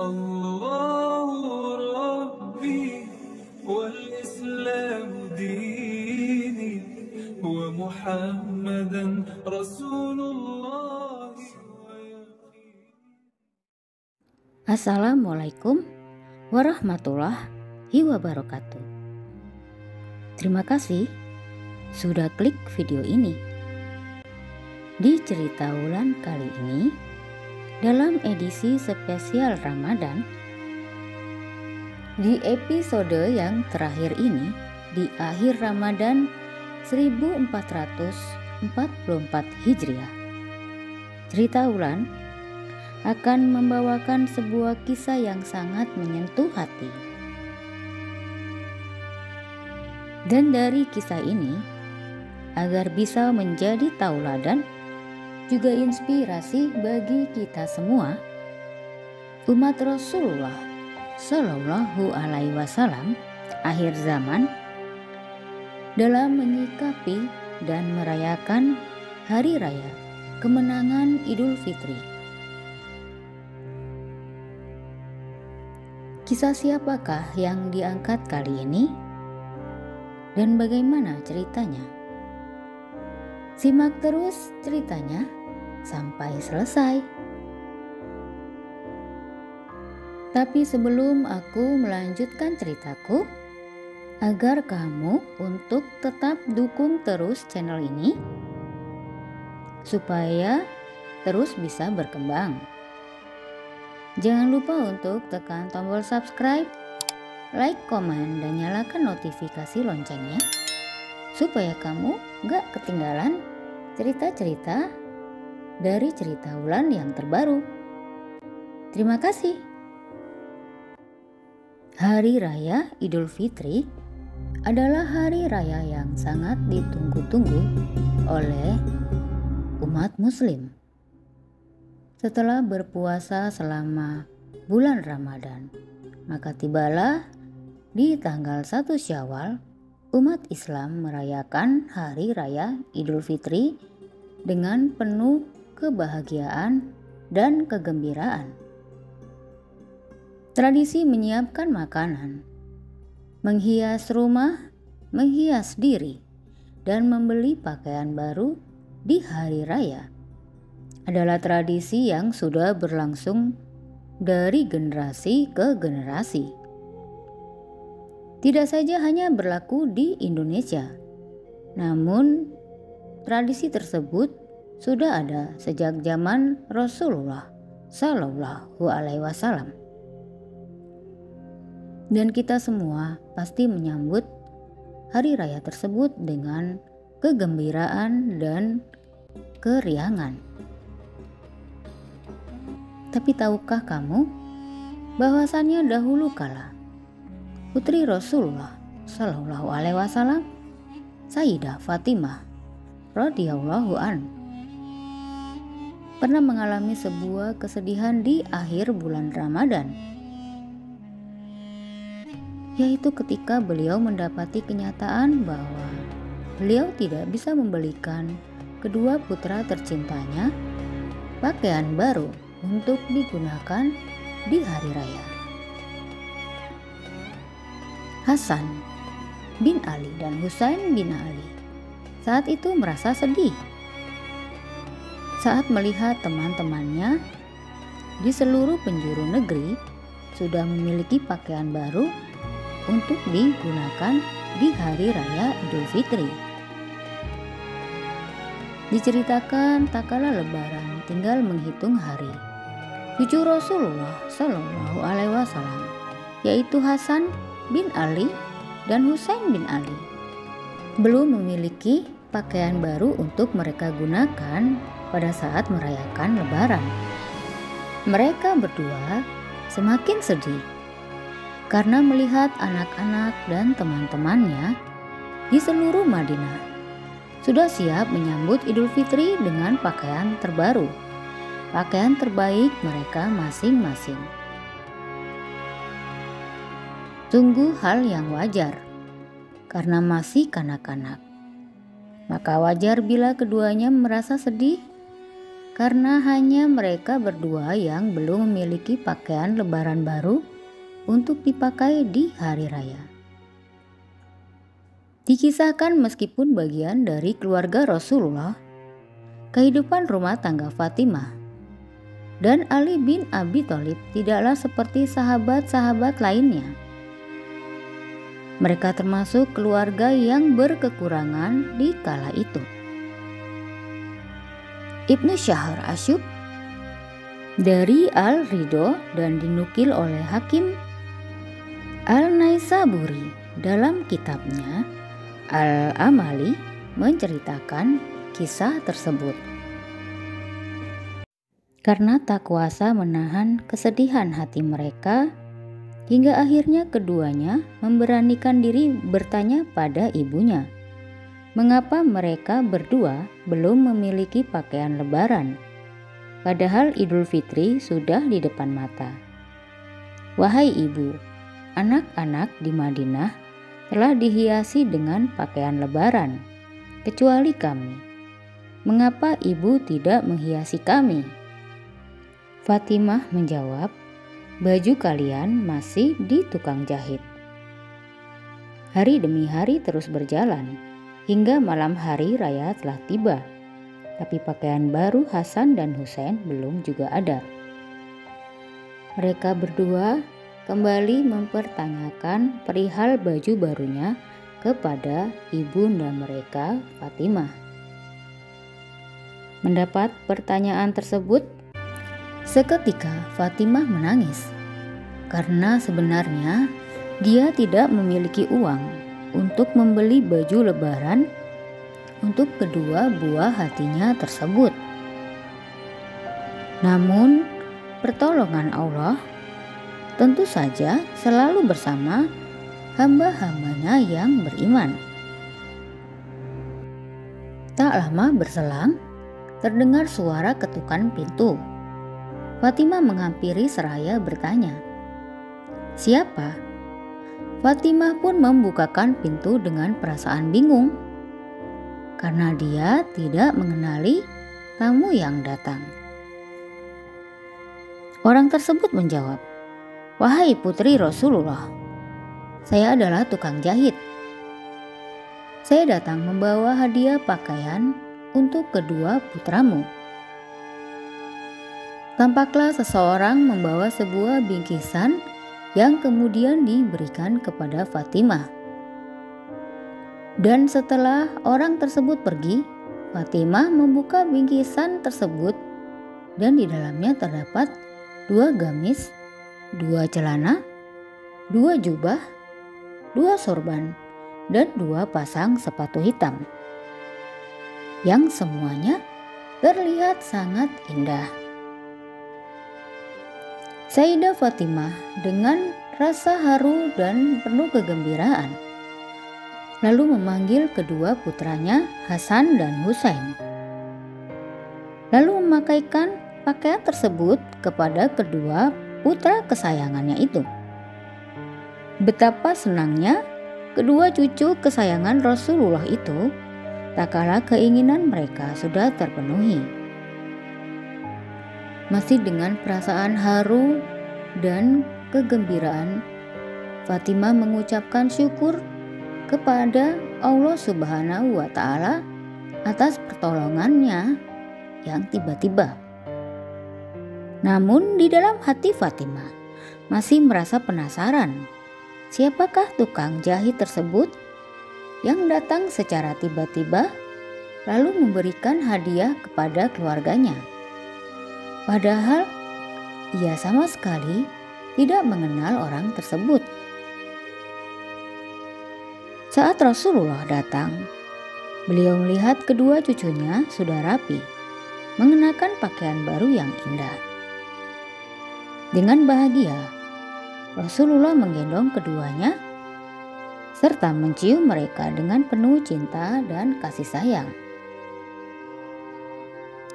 الله ربي والإسلام ديني ومحمدا رسول الله. Assalamualaikum warahmatullahi wabarakatuh. Terima kasih sudah klik video ini. Di cerita Wulan kali ini, dalam edisi spesial Ramadan, di episode yang terakhir ini, di akhir Ramadan 1444 Hijriah, cerita Wulan akan membawakan sebuah kisah yang sangat menyentuh hati. Dan dari kisah ini, agar bisa menjadi tauladan, juga inspirasi bagi kita semua, umat Rasulullah Shallallahu Alaihi Wasallam akhir zaman, dalam menyikapi dan merayakan hari raya kemenangan Idul Fitri. Kisah siapakah yang diangkat kali ini dan bagaimana ceritanya? Simak terus ceritanya sampai selesai. Tapi sebelum aku melanjutkan ceritaku, agar kamu untuk tetap dukung terus channel ini supaya terus bisa berkembang. Jangan lupa untuk tekan tombol subscribe, like, komen, dan nyalakan notifikasi loncengnya supaya kamu gak ketinggalan cerita-cerita dari cerita Wulan yang terbaru. Terima kasih. Hari Raya Idul Fitri adalah hari raya yang sangat ditunggu-tunggu oleh umat muslim. Setelah berpuasa selama bulan Ramadan, maka tibalah di tanggal 1 Syawal, umat Islam merayakan hari raya Idul Fitri dengan penuh kebahagiaan dan kegembiraan. Tradisi menyiapkan makanan, menghias rumah, menghias diri, dan membeli pakaian baru di hari raya adalah tradisi yang sudah berlangsung dari generasi ke generasi. Tidak saja hanya berlaku di Indonesia, namun tradisi tersebut sudah ada sejak zaman Rasulullah Shallallahu Alaihi Wasallam. Dan kita semua pasti menyambut hari raya tersebut dengan kegembiraan dan keriangan. Tapi tahukah kamu bahwasannya dahulu kala putri Rasulullah Shallallahu Alaihi Wasallam, Sayyidah Fatimah radhiyallahu an, pernah mengalami sebuah kesedihan di akhir bulan Ramadan, yaitu ketika beliau mendapati kenyataan bahwa beliau tidak bisa membelikan kedua putra tercintanya pakaian baru untuk digunakan di hari raya. Hasan bin Ali dan Husain bin Ali saat itu merasa sedih saat melihat teman-temannya di seluruh penjuru negeri sudah memiliki pakaian baru untuk digunakan di hari raya Idul Fitri. Diceritakan tak kala lebaran tinggal menghitung hari, cucu Rasulullah Shallallahu Alaihi Wasallam, yaitu Hasan bin Ali dan Husain bin Ali, belum memiliki pakaian baru untuk mereka gunakan pada saat merayakan lebaran. Mereka berdua semakin sedih karena melihat anak-anak dan teman-temannya di seluruh Madinah sudah siap menyambut Idul Fitri dengan pakaian terbaru, pakaian terbaik mereka masing-masing. Sungguh hal yang wajar karena masih kanak-kanak. Maka wajar bila keduanya merasa sedih karena hanya mereka berdua yang belum memiliki pakaian lebaran baru untuk dipakai di hari raya. Dikisahkan meskipun bagian dari keluarga Rasulullah, kehidupan rumah tangga Fatimah dan Ali bin Abi Thalib tidaklah seperti sahabat-sahabat lainnya. Mereka termasuk keluarga yang berkekurangan di kala itu. Ibnu Syahr Asyub dari Al-Ridho dan dinukil oleh Hakim Al-Naisaburi dalam kitabnya Al-Amali menceritakan kisah tersebut. Karena tak kuasa menahan kesedihan hati mereka, hingga akhirnya keduanya memberanikan diri bertanya pada ibunya, mengapa mereka berdua belum memiliki pakaian lebaran, padahal Idul Fitri sudah di depan mata. Wahai ibu, anak-anak di Madinah telah dihiasi dengan pakaian lebaran, kecuali kami. Mengapa ibu tidak menghiasi kami? Fatimah menjawab, baju kalian masih di tukang jahit. Hari demi hari terus berjalan, hingga malam hari raya telah tiba. Tapi pakaian baru Hasan dan Husain belum juga ada. Mereka berdua kembali mempertanyakan perihal baju barunya kepada ibunda mereka, Fatimah. Mendapat pertanyaan tersebut, seketika Fatimah menangis karena sebenarnya dia tidak memiliki uang untuk membeli baju lebaran untuk kedua buah hatinya tersebut. Namun pertolongan Allah tentu saja selalu bersama hamba-hambanya yang beriman. Tak lama berselang, terdengar suara ketukan pintu. Fatimah menghampiri seraya bertanya, "Siapa?" Fatimah pun membukakan pintu dengan perasaan bingung, karena dia tidak mengenali tamu yang datang. Orang tersebut menjawab, "Wahai putri Rasulullah, saya adalah tukang jahit. Saya datang membawa hadiah pakaian untuk kedua putramu." Tampaklah seseorang membawa sebuah bingkisan yang kemudian diberikan kepada Fatimah. Dan setelah orang tersebut pergi, Fatimah membuka bingkisan tersebut dan di dalamnya terdapat 2 gamis, 2 celana, 2 jubah, 2 sorban, dan 2 pasang sepatu hitam, yang semuanya terlihat sangat indah. Sayyidah Fatimah dengan rasa haru dan penuh kegembiraan lalu memanggil kedua putranya Hasan dan Husain, lalu memakaikan pakaian tersebut kepada kedua putra kesayangannya itu. Betapa senangnya kedua cucu kesayangan Rasulullah itu tak kala keinginan mereka sudah terpenuhi. Masih dengan perasaan haru dan kegembiraan, Fatimah mengucapkan syukur kepada Allah Subhanahu wa Ta'ala atas pertolongannya yang tiba-tiba. Namun di dalam hati Fatimah masih merasa penasaran, siapakah tukang jahit tersebut yang datang secara tiba-tiba lalu memberikan hadiah kepada keluarganya. Padahal ia sama sekali tidak mengenal orang tersebut. Saat Rasulullah datang, beliau melihat kedua cucunya sudah rapi, mengenakan pakaian baru yang indah. Dengan bahagia, Rasulullah menggendong keduanya serta mencium mereka dengan penuh cinta dan kasih sayang.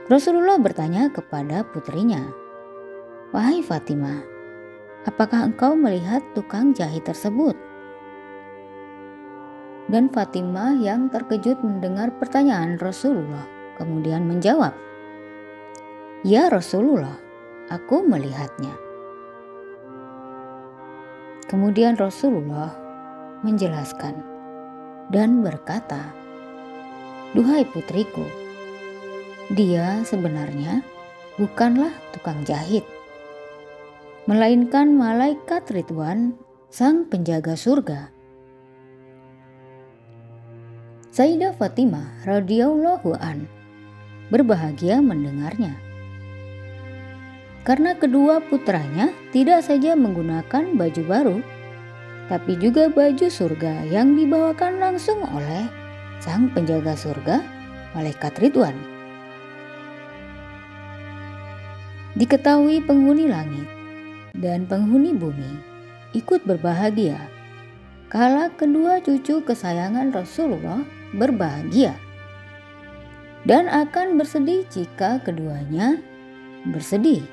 Rasulullah bertanya kepada putrinya, "Wahai Fatimah, apakah engkau melihat tukang jahit tersebut?" Dan Fatimah yang terkejut mendengar pertanyaan Rasulullah kemudian menjawab, "Ya Rasulullah, aku melihatnya." Kemudian Rasulullah menjelaskan dan berkata, "Duhai putriku, dia sebenarnya bukanlah tukang jahit, melainkan malaikat Ridwan, sang penjaga surga." Sayyidah Fatimah radhiyallahu an berbahagia mendengarnya, karena kedua putranya tidak saja menggunakan baju baru, tapi juga baju surga yang dibawakan langsung oleh sang penjaga surga, malaikat Ridwan. Diketahui penghuni langit dan penghuni bumi ikut berbahagia kala kedua cucu kesayangan Rasulullah berbahagia, dan akan bersedih jika keduanya bersedih.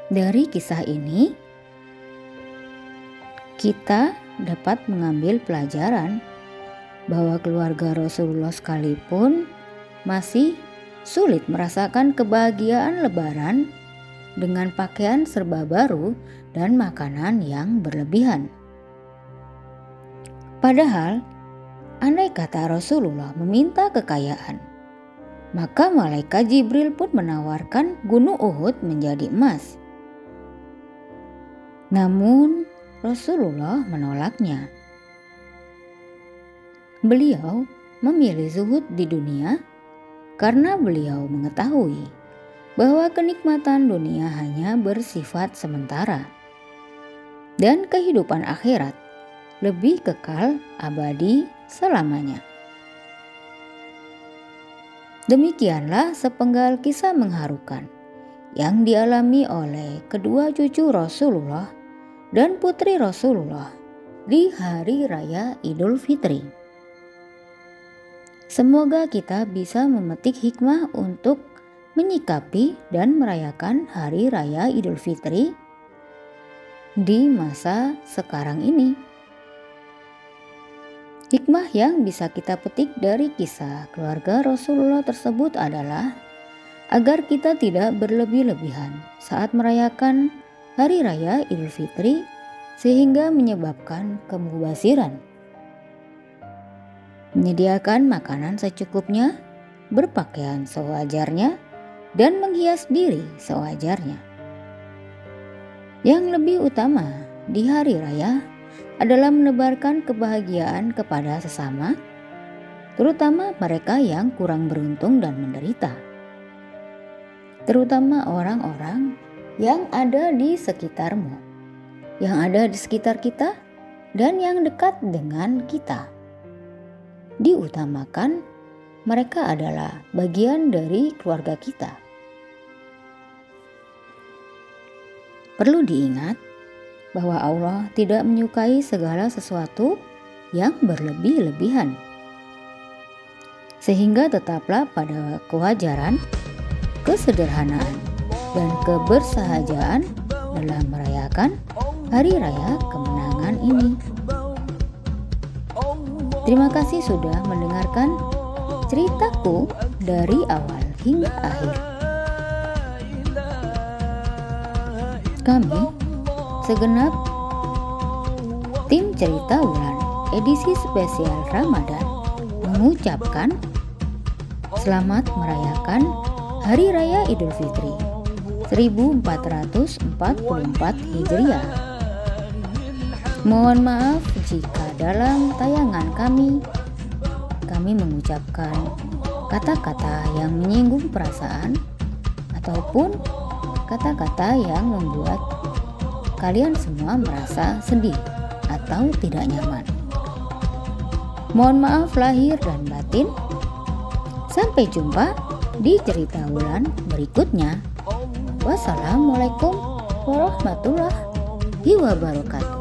Dari kisah ini, kita dapat mengambil pelajaran bahwa keluarga Rasulullah sekalipun masih sulit merasakan kebahagiaan Lebaran dengan pakaian serba baru dan makanan yang berlebihan. Padahal, andai kata Rasulullah meminta kekayaan, maka malaikat Jibril pun menawarkan gunung Uhud menjadi emas. Namun Rasulullah menolaknya. Beliau memilih zuhud di dunia karena beliau mengetahui bahwa kenikmatan dunia hanya bersifat sementara dan kehidupan akhirat lebih kekal abadi selamanya. Demikianlah sepenggal kisah mengharukan yang dialami oleh kedua cucu Rasulullah dan putri Rasulullah di hari raya Idul Fitri. Semoga kita bisa memetik hikmah untuk menyikapi dan merayakan hari raya Idul Fitri di masa sekarang ini. Hikmah yang bisa kita petik dari kisah keluarga Rasulullah tersebut adalah agar kita tidak berlebih-lebihan saat merayakan hari raya Idul Fitri sehingga menyebabkan kemubaziran. Menyediakan makanan secukupnya, berpakaian sewajarnya, dan menghias diri sewajarnya. Yang lebih utama di hari raya adalah menebarkan kebahagiaan kepada sesama, terutama mereka yang kurang beruntung dan menderita, terutama orang-orang yang ada di sekitarmu, yang ada di sekitar kita, dan yang dekat dengan kita. Diutamakan, mereka adalah bagian dari keluarga kita. Perlu diingat bahwa Allah tidak menyukai segala sesuatu yang berlebih-lebihan. Sehingga tetaplah pada kewajaran, kesederhanaan, dan kebersahajaan dalam merayakan hari raya kemenangan ini. Terima kasih sudah mendengarkan ceritaku dari awal hingga akhir. Kami segenap tim Cerita Wulan edisi spesial Ramadan mengucapkan selamat merayakan Hari Raya Idul Fitri 1444 Hijriah. Mohon maaf jika dalam tayangan kami mengucapkan kata-kata yang menyinggung perasaan ataupun kata-kata yang membuat kalian semua merasa sedih atau tidak nyaman. Mohon maaf lahir dan batin. Sampai jumpa di Cerita Wulan berikutnya. Wassalamualaikum warahmatullahi wabarakatuh.